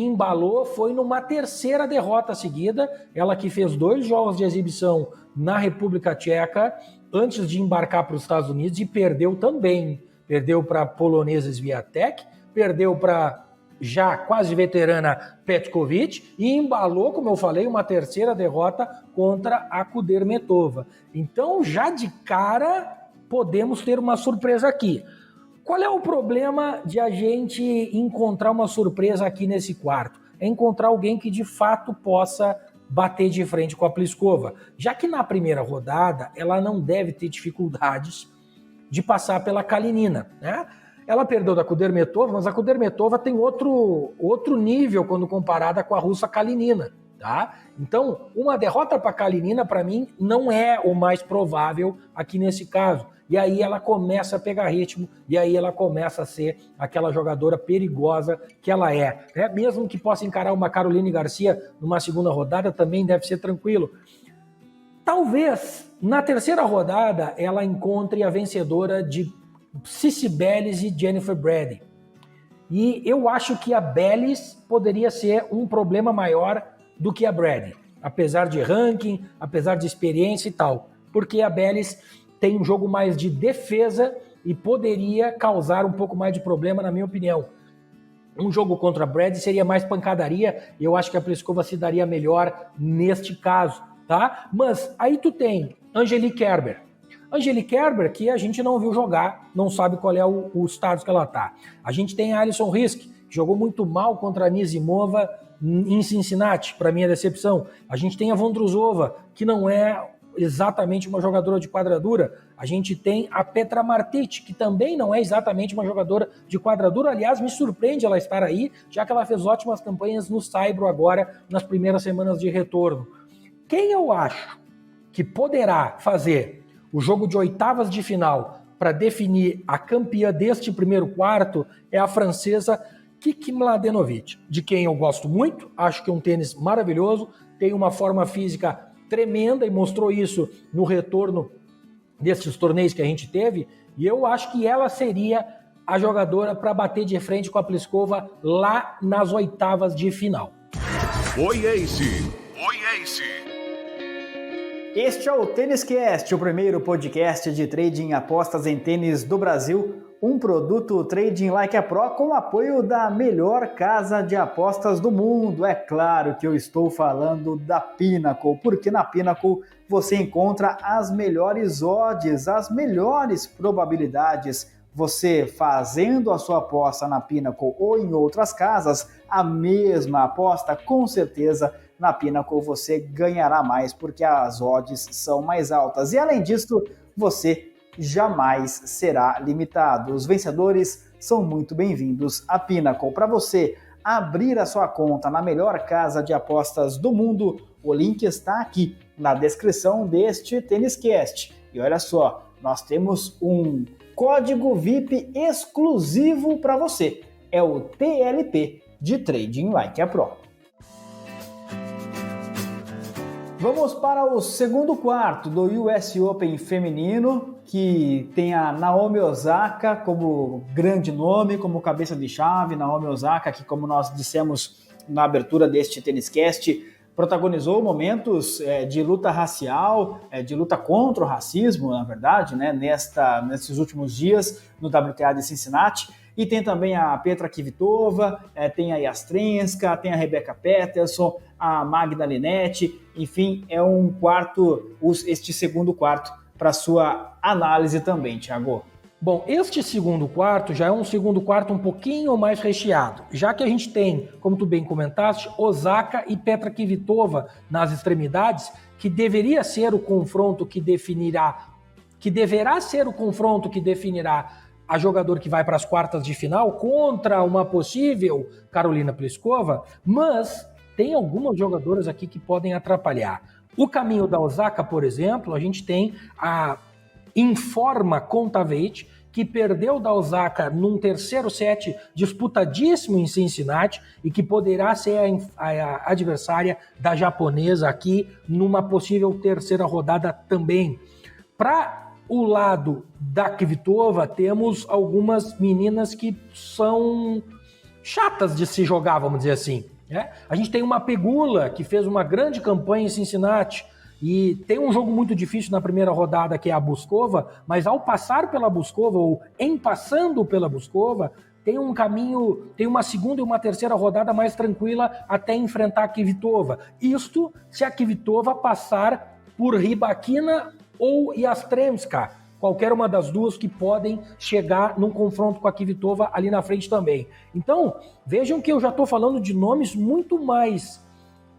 embalou foi numa terceira derrota seguida, ela que fez 2 jogos de exibição na República Tcheca, antes de embarcar para os Estados Unidos, e perdeu também. Perdeu para a polonesa Swiatek, perdeu para já quase veterana Petkovic e embalou, como eu falei, uma terceira derrota contra a Kudermetova. Então, já de cara, podemos ter uma surpresa aqui. Qual é o problema de a gente encontrar uma surpresa aqui nesse quarto? É encontrar alguém que de fato possa bater de frente com a Pliskova, já que na primeira rodada ela não deve ter dificuldades de passar pela Kalinina, né? Ela perdeu da Kudermetova, mas a Kudermetova tem outro nível quando comparada com a russa Kalinina, tá? Então, uma derrota para a Kalinina, para mim, não é o mais provável aqui nesse caso. E aí ela começa a pegar ritmo, e aí ela começa a ser aquela jogadora perigosa que ela é, né? Mesmo que possa encarar uma Caroline Garcia numa segunda rodada, também deve ser tranquilo. Talvez, na terceira rodada, ela encontre a vencedora de Cici Bellis e Jennifer Brady. E eu acho que a Bellis poderia ser um problema maior do que a Brady, apesar de ranking, apesar de experiência e tal, porque a Bellis tem um jogo mais de defesa e poderia causar um pouco mais de problema, na minha opinião. Um jogo contra a Brady seria mais pancadaria, e eu acho que a Pliskova se daria melhor neste caso, tá? Mas aí tu tem Angelique Kerber. Angelique Kerber, que a gente não viu jogar, não sabe qual é o status que ela tá. A gente tem a Alison Risk, que jogou muito mal contra a Anisimova em Cincinnati, para minha decepção. A gente tem a Vondrousova, que não é exatamente uma jogadora de quadradura. A gente tem a Petra Martic, que também não é exatamente uma jogadora de quadradura. Aliás, me surpreende ela estar aí, já que ela fez ótimas campanhas no Saibro agora, nas primeiras semanas de retorno. Quem eu acho que poderá fazer o jogo de oitavas de final para definir a campeã deste primeiro quarto é a francesa Kiki Mladenovic, de quem eu gosto muito, acho que é um tênis maravilhoso, tem uma forma física tremenda e mostrou isso no retorno desses torneios que a gente teve, e eu acho que ela seria a jogadora para bater de frente com a Pliskova lá nas oitavas de final. Oi, Ace! Oi, Ace! Este é o Tênis Cast, o primeiro podcast de trading e apostas em tênis do Brasil, um produto Trading Like a Pro com o apoio da melhor casa de apostas do mundo. É claro que eu estou falando da Pinnacle, porque na Pinnacle você encontra as melhores odds, as melhores probabilidades. Você fazendo a sua aposta na Pinnacle ou em outras casas, a mesma aposta, com certeza na Pinnacle você ganhará mais, porque as odds são mais altas. E além disso, você jamais será limitado. Os vencedores são muito bem-vindos à Pinnacle. Para você abrir a sua conta na melhor casa de apostas do mundo, o link está aqui na descrição deste Tênis Cast. E olha só, nós temos um código VIP exclusivo para você. É o TLP de Trading Like a Pro. Vamos para o segundo quarto do US Open feminino, que tem a Naomi Osaka como grande nome, como cabeça de chave. Naomi Osaka, que, como nós dissemos na abertura deste Tênis Cast, protagonizou momentos de luta racial, de luta contra o racismo, na verdade, né, nesses últimos dias no WTA de Cincinnati. E tem também a Petra Kvitova, tem a Yastrenska, tem a Rebecca Peterson, a Magda Linette, enfim, é um quarto, este segundo quarto, para sua análise também, Thiago. Bom, este segundo quarto já é um segundo quarto um pouquinho mais recheado, já que a gente tem, como tu bem comentaste, Osaka e Petra Kvitova nas extremidades, que deveria ser o confronto que definirá, que deverá ser o confronto que definirá a jogadora que vai para as quartas de final contra uma possível Karolina Pliskova, mas tem algumas jogadoras aqui que podem atrapalhar. O caminho da Osaka, por exemplo, a gente tem a Informa Kontaveit, que perdeu da Osaka num terceiro set disputadíssimo em Cincinnati e que poderá ser a adversária da japonesa aqui numa possível terceira rodada também. Para o lado da Kvitova, temos algumas meninas que são chatas de se jogar, vamos dizer assim. Né? A gente tem uma Pegula, que fez uma grande campanha em Cincinnati, e tem um jogo muito difícil na primeira rodada, que é a Buskova, mas ao passar pela Buskova, ou em passando pela Buskova, tem um caminho, tem uma segunda e uma terceira rodada mais tranquila até enfrentar a Kvitova. Isto se a Kvitova passar por Rybakina ou Yastremska, qualquer uma das duas que podem chegar num confronto com a Kvitova ali na frente também. Então, vejam que eu já estou falando de nomes muito mais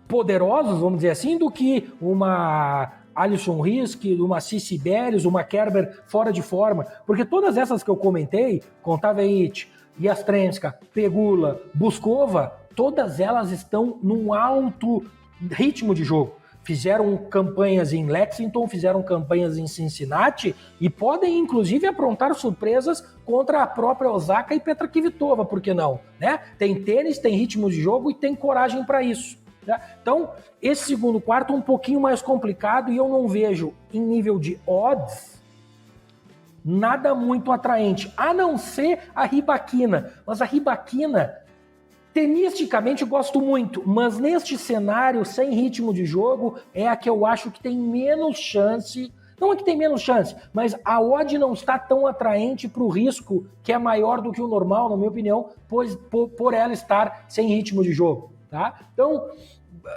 poderosos, vamos dizer assim, do que uma Alison Risk, uma Cici Bellis, uma Kerber fora de forma, porque todas essas que eu comentei, Kontaveit, Yastremska, Pegula, Buskova, todas elas estão num alto ritmo de jogo. Fizeram campanhas em Lexington, fizeram campanhas em Cincinnati e podem, inclusive, aprontar surpresas contra a própria Osaka e Petra Kvitova, por que não? Né? Tem tênis, tem ritmo de jogo e tem coragem para isso. Né? Então, esse segundo quarto é um pouquinho mais complicado e eu não vejo, em nível de odds, nada muito atraente, a não ser a Rybakina. Mas a Rybakina, tenisticamente, eu gosto muito, mas neste cenário, sem ritmo de jogo, é a que eu acho que tem menos chance. Não é que tem menos chance, mas a odd não está tão atraente para o risco, que é maior do que o normal, na minha opinião, pois por ela estar sem ritmo de jogo. Tá? Então,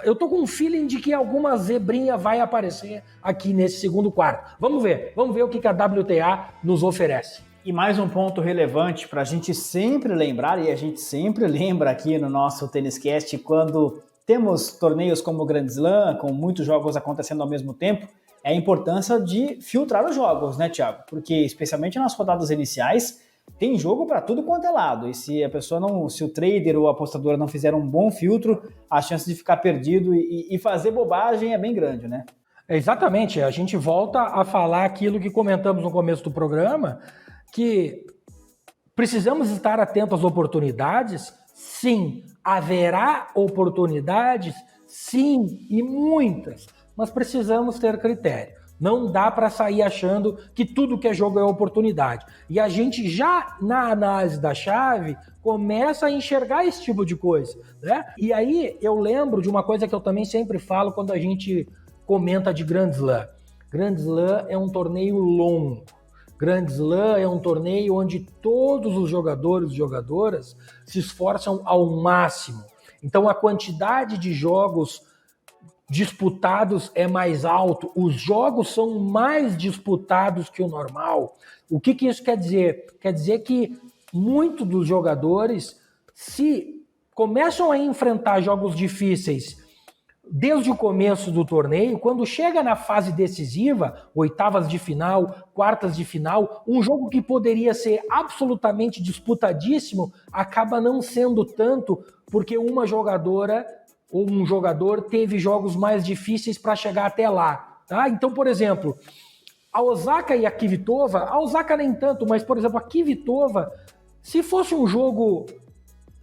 eu tô com um feeling de que alguma zebrinha vai aparecer aqui nesse segundo quarto. Vamos ver o que a WTA nos oferece. E mais um ponto relevante para a gente sempre lembrar, e a gente sempre lembra aqui no nosso TênisCast, quando temos torneios como o Grand Slam, com muitos jogos acontecendo ao mesmo tempo, é a importância de filtrar os jogos, né, Thiago? Porque, especialmente nas rodadas iniciais, tem jogo para tudo quanto é lado, e se a pessoa não, se o trader ou a apostadora não fizer um bom filtro, a chance de ficar perdido e fazer bobagem é bem grande, né? Exatamente, a gente volta a falar aquilo que comentamos no começo do programa, que precisamos estar atentos às oportunidades, sim, haverá oportunidades, sim, e muitas, mas precisamos ter critério. Não dá para sair achando que tudo que é jogo é oportunidade. E a gente já, na análise da chave, começa a enxergar esse tipo de coisa. Né? E aí eu lembro de uma coisa que eu também sempre falo quando a gente comenta de Grand Slam. Grand Slam é um torneio longo. Grand Slam é um torneio onde todos os jogadores e jogadoras se esforçam ao máximo. Então a quantidade de jogos disputados é mais alto, os jogos são mais disputados que o normal. O que isso quer dizer? Quer dizer que muitos dos jogadores, se começam a enfrentar jogos difíceis desde o começo do torneio, quando chega na fase decisiva, oitavas de final, quartas de final, um jogo que poderia ser absolutamente disputadíssimo, acaba não sendo tanto, porque uma jogadora ou um jogador teve jogos mais difíceis para chegar até lá. Tá? Então, por exemplo, a Osaka e a Kvitova, a Osaka nem tanto, mas, por exemplo, a Kvitova, se fosse um jogo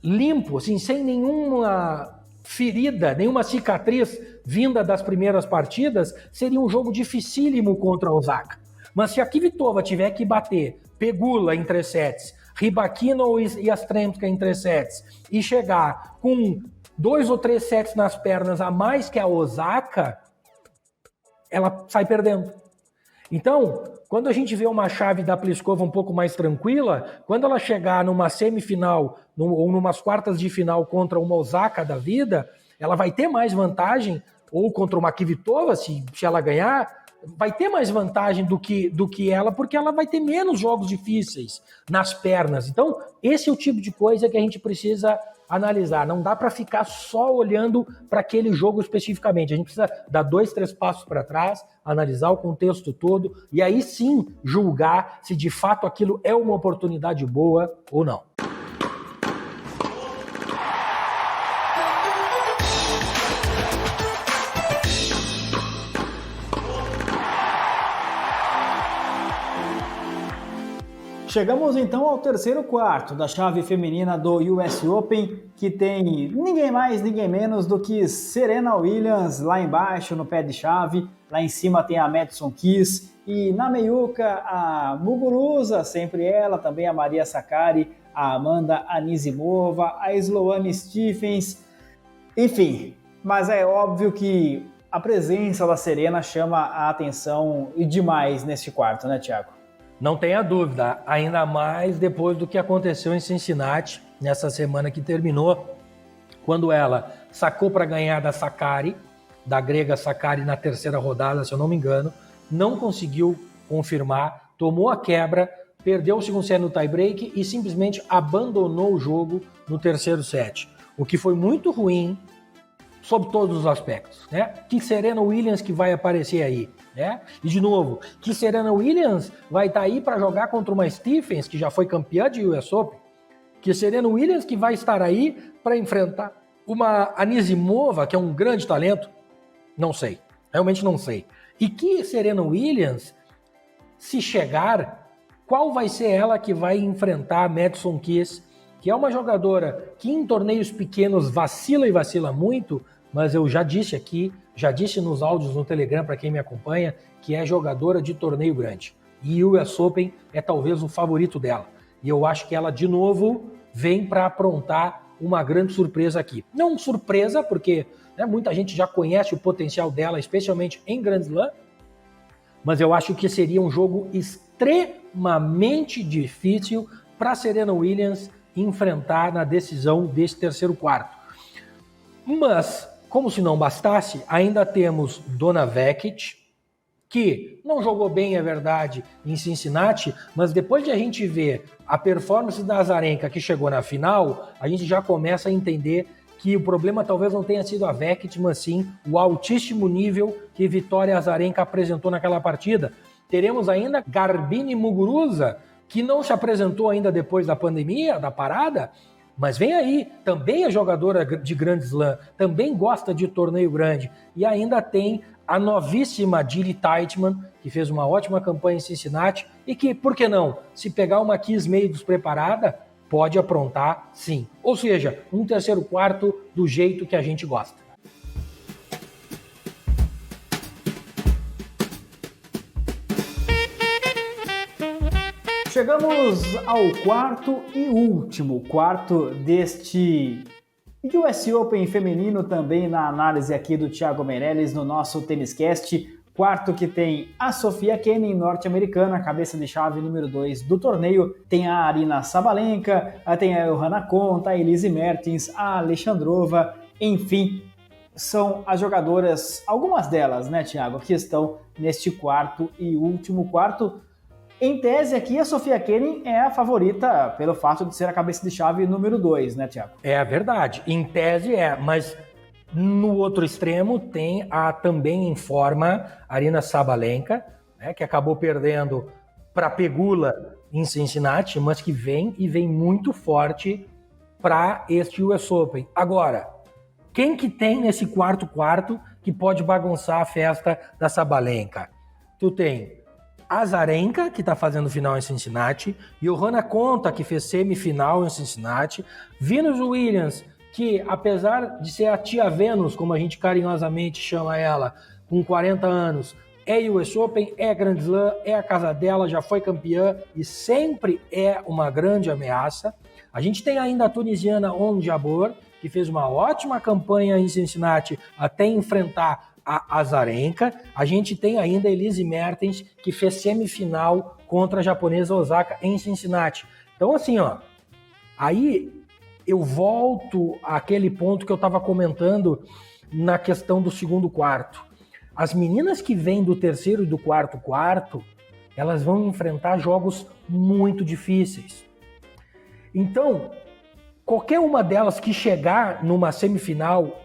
limpo, assim, sem nenhuma ferida, nenhuma cicatriz vinda das primeiras partidas, seria um jogo dificílimo contra a Osaka. Mas se a Kvitova tiver que bater Pegula em 3 sets, Rybakina ou Yastremska em 3 sets, e chegar com 2 ou 3 sets nas pernas a mais que a Osaka, ela sai perdendo. Então, quando a gente vê uma chave da Pliskova um pouco mais tranquila, quando ela chegar numa semifinal ou numas quartas de final contra uma Osaka da vida, ela vai ter mais vantagem, ou contra uma Kvitova, se ela ganhar, vai ter mais vantagem do que ela, porque ela vai ter menos jogos difíceis nas pernas. Então, esse é o tipo de coisa que a gente precisa analisar. Não dá para ficar só olhando para aquele jogo especificamente. A gente precisa dar 2, 3 passos para trás, analisar o contexto todo e aí sim julgar se de fato aquilo é uma oportunidade boa ou não. Chegamos então ao terceiro quarto da chave feminina do US Open, que tem ninguém mais, ninguém menos do que Serena Williams lá embaixo no pé de chave, lá em cima tem a Madison Keys e na meiuca a Muguruza, sempre ela, também a Maria Sakkari, a Amanda Anisimova, a Sloane Stephens, enfim. Mas é óbvio que a presença da Serena chama a atenção e demais neste quarto, né, Thiago? Não tenha dúvida, ainda mais depois do que aconteceu em Cincinnati, nessa semana que terminou, quando ela sacou para ganhar da Sakkari, da grega Sakkari na terceira rodada, se eu não me engano, não conseguiu confirmar, tomou a quebra, perdeu o segundo set no tie-break e simplesmente abandonou o jogo no terceiro set, o que foi muito ruim sob todos os aspectos, né? Que Serena Williams que vai aparecer aí, né? E de novo, que Serena Williams vai estar aí para jogar contra uma Stephens, que já foi campeã de US Open, que Serena Williams que vai estar aí para enfrentar uma Anisimova, que é um grande talento, não sei, realmente não sei. E que Serena Williams, se chegar, qual vai ser ela que vai enfrentar a Madison Keys, que é uma jogadora que em torneios pequenos vacila e vacila muito, mas eu já disse aqui, já disse nos áudios no Telegram para quem me acompanha, que é jogadora de torneio grande. E o US Open é talvez o favorito dela. E eu acho que ela, de novo, vem para aprontar uma grande surpresa aqui. Não surpresa, porque muita gente já conhece o potencial dela, especialmente em Grand Slam, mas eu acho que seria um jogo extremamente difícil para Serena Williams enfrentar na decisão desse terceiro quarto. Mas, como se não bastasse, ainda temos Donna Vekic, que não jogou bem, é verdade, em Cincinnati, mas depois de a gente ver a performance da Azarenka que chegou na final, a gente já começa a entender que o problema talvez não tenha sido a Vekic, mas sim o altíssimo nível que Vitória Azarenka apresentou naquela partida. Teremos ainda Garbine Muguruza, que não se apresentou ainda depois da pandemia, da parada, mas vem aí, também é jogadora de Grand Slam, também gosta de torneio grande, e ainda tem a novíssima Jilly Teichmann, que fez uma ótima campanha em Cincinnati, e que, por que não, se pegar uma Keys meio despreparada, pode aprontar sim. Ou seja, um terceiro quarto do jeito que a gente gosta. Chegamos ao quarto e último quarto deste US Open feminino, também na análise aqui do Thiago Meirelles no nosso TênisCast. Quarto que tem a Sofia Kenin, norte-americana, cabeça de chave número 2 do torneio. Tem a Aryna Sabalenka, tem a Johanna Konta, a Elise Mertens, a Alexandrova, enfim, são as jogadoras, algumas delas, né, Thiago, que estão neste quarto e último quarto. Em tese aqui, a Sofia Kenin é a favorita pelo fato de ser a cabeça de chave número 2, né, Thiago? É verdade, em tese mas no outro extremo tem a também em forma Aryna Sabalenka, né, que acabou perdendo para Pegula em Cincinnati, mas que vem muito forte para este US Open. Agora, quem que tem nesse quarto que pode bagunçar a festa da Sabalenka? Tu tem Azarenka, que está fazendo final em Cincinnati, Johanna Konta, que fez semifinal em Cincinnati, Venus Williams, que apesar de ser a tia Venus, como a gente carinhosamente chama ela, com 40 anos, é US Open, é Grand Slam, é a casa dela, já foi campeã e sempre é uma grande ameaça. A gente tem ainda a tunisiana Ons Jabeur, que fez uma ótima campanha em Cincinnati até enfrentar a Azarenka. A gente tem ainda a Elise Mertens, que fez semifinal contra a japonesa Osaka em Cincinnati. Então, assim, aí eu volto àquele ponto que eu estava comentando na questão do segundo quarto. As meninas que vêm do terceiro e do quarto, elas vão enfrentar jogos muito difíceis. Então, qualquer uma delas que chegar numa semifinal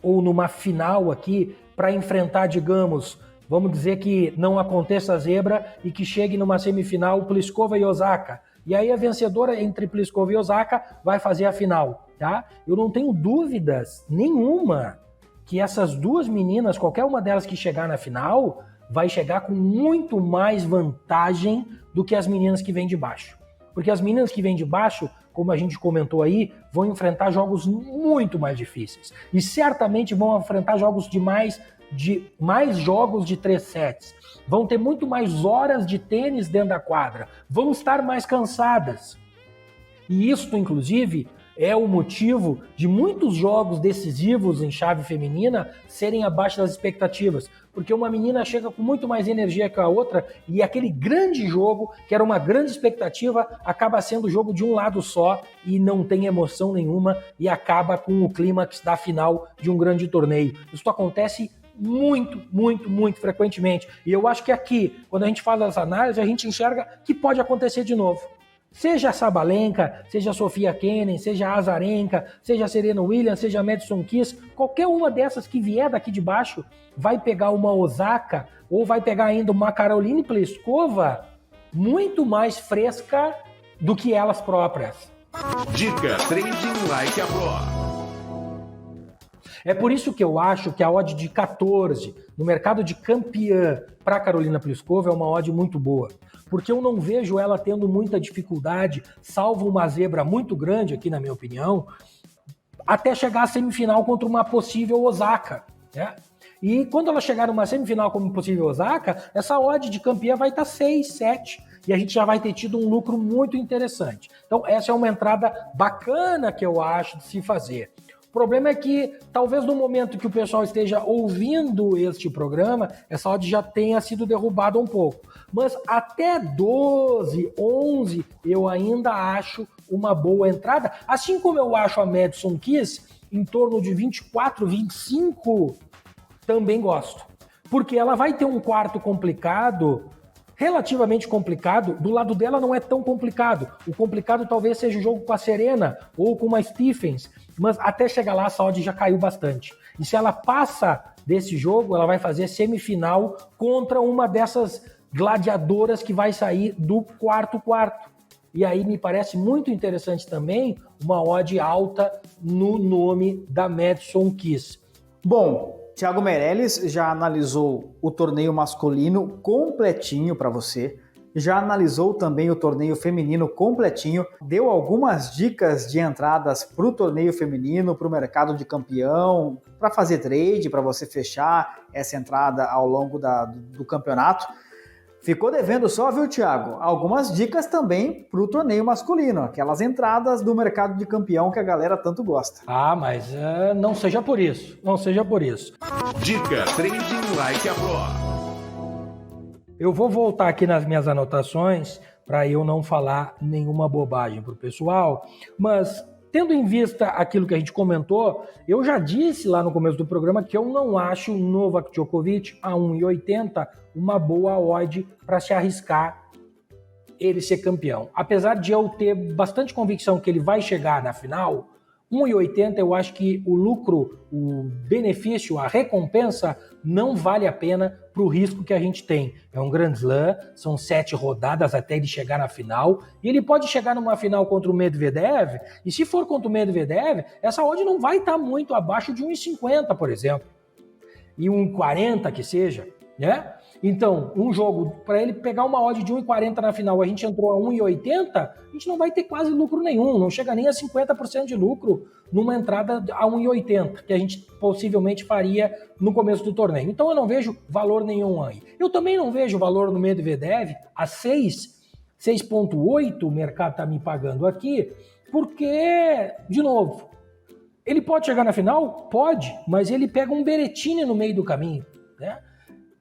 ou numa final aqui para enfrentar, digamos, vamos dizer que não aconteça a zebra e que chegue numa semifinal Pliskova e Osaka. E aí a vencedora entre Pliskova e Osaka vai fazer a final, tá? Eu não tenho dúvidas nenhuma que essas duas meninas, qualquer uma delas que chegar na final, vai chegar com muito mais vantagem do que as meninas que vêm de baixo. Porque as meninas que vêm de baixo, como a gente comentou aí, vão enfrentar jogos muito mais difíceis. E certamente vão enfrentar jogos de mais jogos de 3 sets. Vão ter muito mais horas de tênis dentro da quadra. Vão estar mais cansadas. E isso, inclusive, é o motivo de muitos jogos decisivos em chave feminina serem abaixo das expectativas, porque uma menina chega com muito mais energia que a outra e aquele grande jogo, que era uma grande expectativa, acaba sendo jogo de um lado só e não tem emoção nenhuma e acaba com o clímax da final de um grande torneio. Isso acontece muito frequentemente. E eu acho que aqui, quando a gente faz essa análise, a gente enxerga que pode acontecer de novo. Seja a Sabalenka, seja a Sofia Kenin, seja a Azarenka, seja a Serena Williams, seja a Madison Keys, qualquer uma dessas que vier daqui de baixo vai pegar uma Osaka ou vai pegar ainda uma Caroline Pliskova muito mais fresca do que elas próprias. Dica Trading Like a Pro. É por isso que eu acho que a odd de 14 no mercado de campeã para Carolina Pliskova é uma odd muito boa. Porque eu não vejo ela tendo muita dificuldade, salvo uma zebra muito grande aqui, na minha opinião, até chegar à semifinal contra uma possível Osaka, né? E quando ela chegar numa semifinal como possível Osaka, essa odd de campeã vai estar 6, 7, e a gente já vai ter tido um lucro muito interessante. Então essa é uma entrada bacana que eu acho de se fazer. O problema é que, talvez no momento que o pessoal esteja ouvindo este programa, essa odd já tenha sido derrubada um pouco. Mas até 12, 11, eu ainda acho uma boa entrada. Assim como eu acho a Madison Keys em torno de 24, 25, também gosto. Porque ela vai ter um quarto complicado, relativamente complicado. Do lado dela não é tão complicado. O complicado talvez seja o jogo com a Serena ou com uma Stephens. Mas até chegar lá, a odd já caiu bastante. E se ela passa desse jogo, ela vai fazer semifinal contra uma dessas gladiadoras que vai sair do quarto. E aí me parece muito interessante também uma odd alta no nome da Madison Keys. Bom, Thiago Meirelles já analisou o torneio masculino completinho para você. Já analisou também o torneio feminino completinho, deu algumas dicas de entradas para o torneio feminino, para o mercado de campeão, para fazer trade, para você fechar essa entrada ao longo do campeonato. Ficou devendo só, viu, Thiago? Algumas dicas também para o torneio masculino, aquelas entradas do mercado de campeão que a galera tanto gosta. Ah, mas não seja por isso, não seja por isso. Dica Trading Like a Pro. Eu vou voltar aqui nas minhas anotações para eu não falar nenhuma bobagem para o pessoal, mas tendo em vista aquilo que a gente comentou, eu já disse lá no começo do programa que eu não acho o Novak Djokovic a 1,80 uma boa odd para se arriscar ele ser campeão. Apesar de eu ter bastante convicção que ele vai chegar na final, 1,80 eu acho que o lucro, o benefício, a recompensa não vale a pena para o risco que a gente tem. É um Grand Slam, são 7 rodadas até ele chegar na final, e ele pode chegar numa final contra o Medvedev, e se for contra o Medvedev, essa odd não vai estar muito abaixo de 1,50, por exemplo, e 1,40 que seja, né? Então, um jogo, para ele pegar uma odd de 1,40 na final, a gente entrou a 1,80, a gente não vai ter quase lucro nenhum, não chega nem a 50% de lucro numa entrada a 1,80, que a gente possivelmente faria no começo do torneio. Então eu não vejo valor nenhum aí. Eu também não vejo valor no Medvedev a 6,8 o mercado está me pagando aqui, porque, de novo, ele pode chegar na final? Pode, mas ele pega um Berrettini no meio do caminho, né?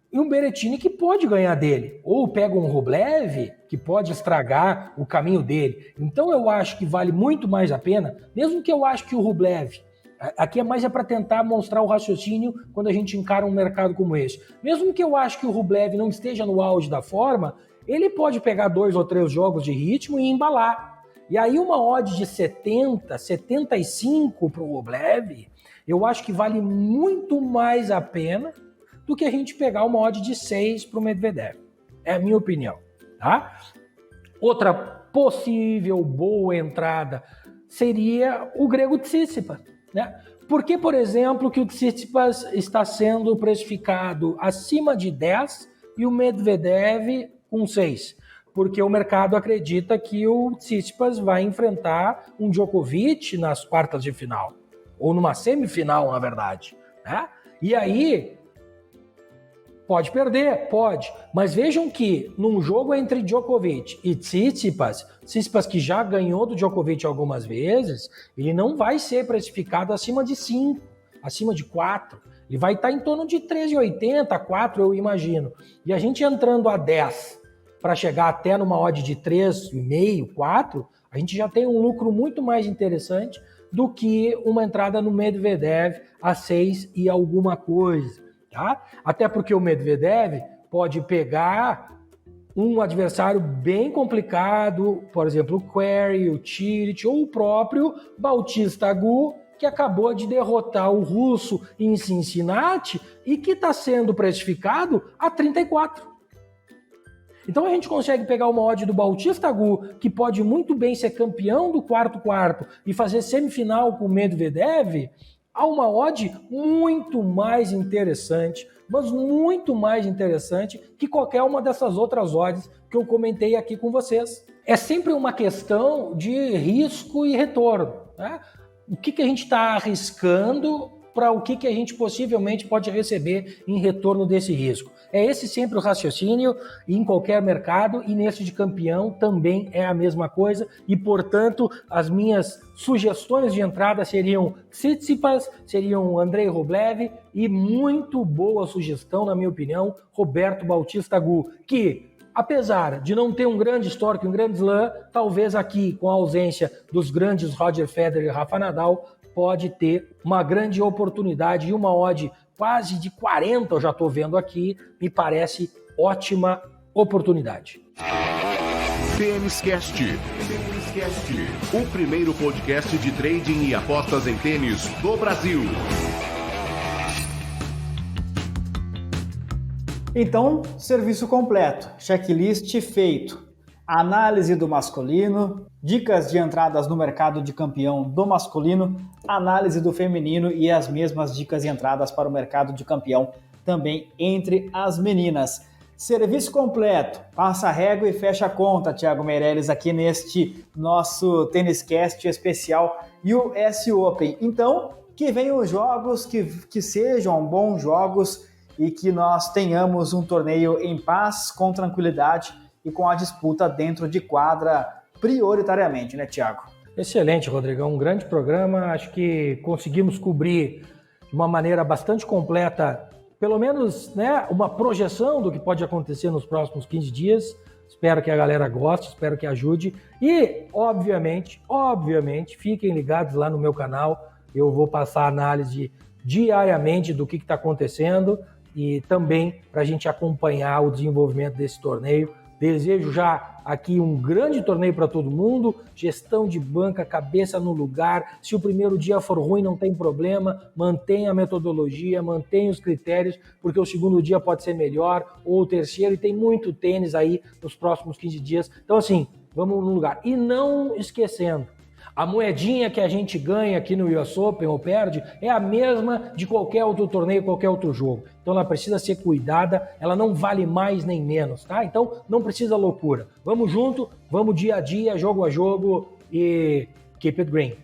E um Berrettini que pode ganhar dele, ou pega um Rublev que pode estragar o caminho dele. Então eu acho que vale muito mais a pena, mesmo que eu acho que o Rublev, aqui é mais para tentar mostrar o raciocínio quando a gente encara um mercado como esse, mesmo que eu acho que o Rublev não esteja no auge da forma, ele pode pegar 2 ou 3 jogos de ritmo e embalar. E aí uma odd de 70, 75 para o Rublev, eu acho que vale muito mais a pena do que a gente pegar uma odd de 6 para o Medvedev. É a minha opinião, tá? Outra possível boa entrada seria o grego Tsitsipas, né? Por que, por exemplo, que o Tsitsipas está sendo precificado acima de 10 e o Medvedev com 6? Porque o mercado acredita que o Tsitsipas vai enfrentar um Djokovic nas quartas de final, ou numa semifinal, na verdade, né? E aí Pode perder? Pode. Mas vejam que num jogo entre Djokovic e Tsitsipas que já ganhou do Djokovic algumas vezes, ele não vai ser precificado acima de 5, acima de 4. Ele vai estar em torno de 13,80, 4, eu imagino. E a gente entrando a 10 para chegar até numa odd de 3,5, 4, a gente já tem um lucro muito mais interessante do que uma entrada no Medvedev a 6 e alguma coisa. Tá? Até porque o Medvedev pode pegar um adversário bem complicado, por exemplo, o Querrey, o Cilic ou o próprio Bautista Agut, que acabou de derrotar o russo em Cincinnati e que está sendo precificado a 34. Então a gente consegue pegar uma odd do Bautista Agut, que pode muito bem ser campeão do quarto e fazer semifinal com o Medvedev, há uma odd muito mais interessante, mas muito mais interessante que qualquer uma dessas outras odds que eu comentei aqui com vocês. É sempre uma questão de risco e retorno, né? O que a gente está arriscando para o que a gente possivelmente pode receber em retorno desse risco. É esse sempre o raciocínio em qualquer mercado, e nesse de campeão também é a mesma coisa, e portanto as minhas sugestões de entrada seriam Tsitsipas, seriam Andrei Rublev e muito boa sugestão, na minha opinião, Roberto Bautista Agut, que apesar de não ter um grande histórico, um grande slam, talvez aqui com a ausência dos grandes Roger Federer e Rafa Nadal, pode ter uma grande oportunidade e uma odd quase de 40, eu já estou vendo aqui, me parece ótima oportunidade. Tênis Cast, o primeiro podcast de trading e apostas em tênis do Brasil. Então, serviço completo, checklist feito. Análise do masculino, dicas de entradas no mercado de campeão do masculino, análise do feminino e as mesmas dicas de entradas para o mercado de campeão também entre as meninas. Serviço completo, passa a régua e fecha a conta, Thiago Meirelles, aqui neste nosso Tênis Cast especial US Open. Então, que venham os jogos, que sejam bons jogos e que nós tenhamos um torneio em paz, com tranquilidade e com a disputa dentro de quadra prioritariamente, né, Thiago? Excelente, Rodrigão. Um grande programa. Acho que conseguimos cobrir de uma maneira bastante completa, pelo menos, né, uma projeção do que pode acontecer nos próximos 15 dias. Espero que a galera goste, espero que ajude. E, obviamente, fiquem ligados lá no meu canal. Eu vou passar análise diariamente do que está acontecendo e também para a gente acompanhar o desenvolvimento desse torneio. Desejo já aqui um grande torneio para todo mundo, gestão de banca, cabeça no lugar. Se o primeiro dia for ruim, não tem problema, mantenha a metodologia, mantenha os critérios, porque o segundo dia pode ser melhor, ou o terceiro, e tem muito tênis aí nos próximos 15 dias. Então assim, vamos no lugar. E não esquecendo, a moedinha que a gente ganha aqui no US Open ou perde é a mesma de qualquer outro torneio, qualquer outro jogo. Então ela precisa ser cuidada, ela não vale mais nem menos, tá? Então não precisa loucura. Vamos junto, vamos dia a dia, jogo a jogo e keep it green.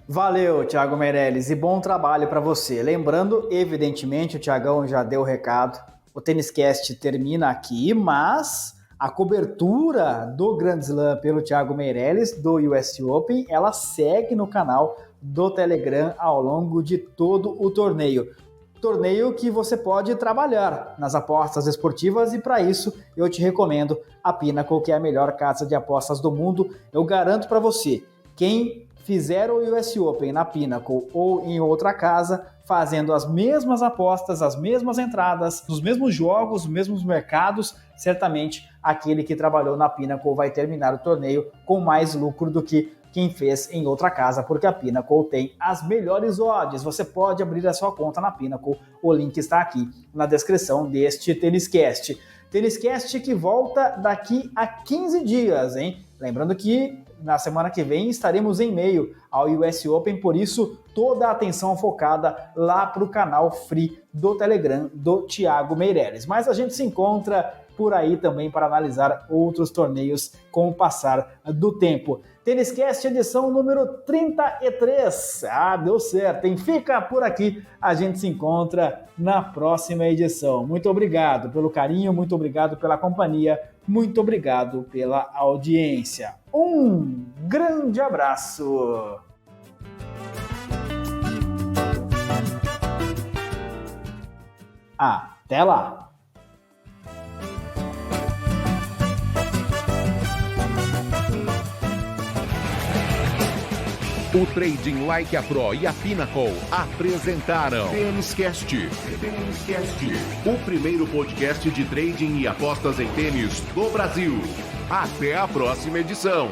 Valeu, Thiago Meirelles, e bom trabalho para você. Lembrando, evidentemente, o Thiagão já deu o recado, o Tênis Cast termina aqui, mas a cobertura do Grand Slam pelo Thiago Meirelles, do US Open, ela segue no canal do Telegram ao longo de todo o torneio. Torneio que você pode trabalhar nas apostas esportivas, e para isso eu te recomendo a Pinnacle, que é a melhor casa de apostas do mundo. Eu garanto para você, quem fizer o US Open na Pinnacle ou em outra casa, fazendo as mesmas apostas, as mesmas entradas, nos mesmos jogos, nos mesmos mercados, certamente aquele que trabalhou na Pinnacle vai terminar o torneio com mais lucro do que quem fez em outra casa, porque a Pinnacle tem as melhores odds. Você pode abrir a sua conta na Pinnacle, o link está aqui na descrição deste Tênis Cast. Tênis Cast que volta daqui a 15 dias, hein? Lembrando que na semana que vem estaremos em meio ao US Open, por isso toda a atenção focada lá para o canal free do Telegram do Thiago Meirelles. Mas a gente se encontra por aí também para analisar outros torneios com o passar do tempo. TênisCast edição número 33. Deu certo, hein? Fica por aqui, a gente se encontra na próxima edição. Muito obrigado pelo carinho, muito obrigado pela companhia, muito obrigado pela audiência. Um grande abraço! Até lá! O Trading Like a Pro e a Pinnacle apresentaram TênisCast, o primeiro podcast de trading e apostas em tênis do Brasil. Até a próxima edição.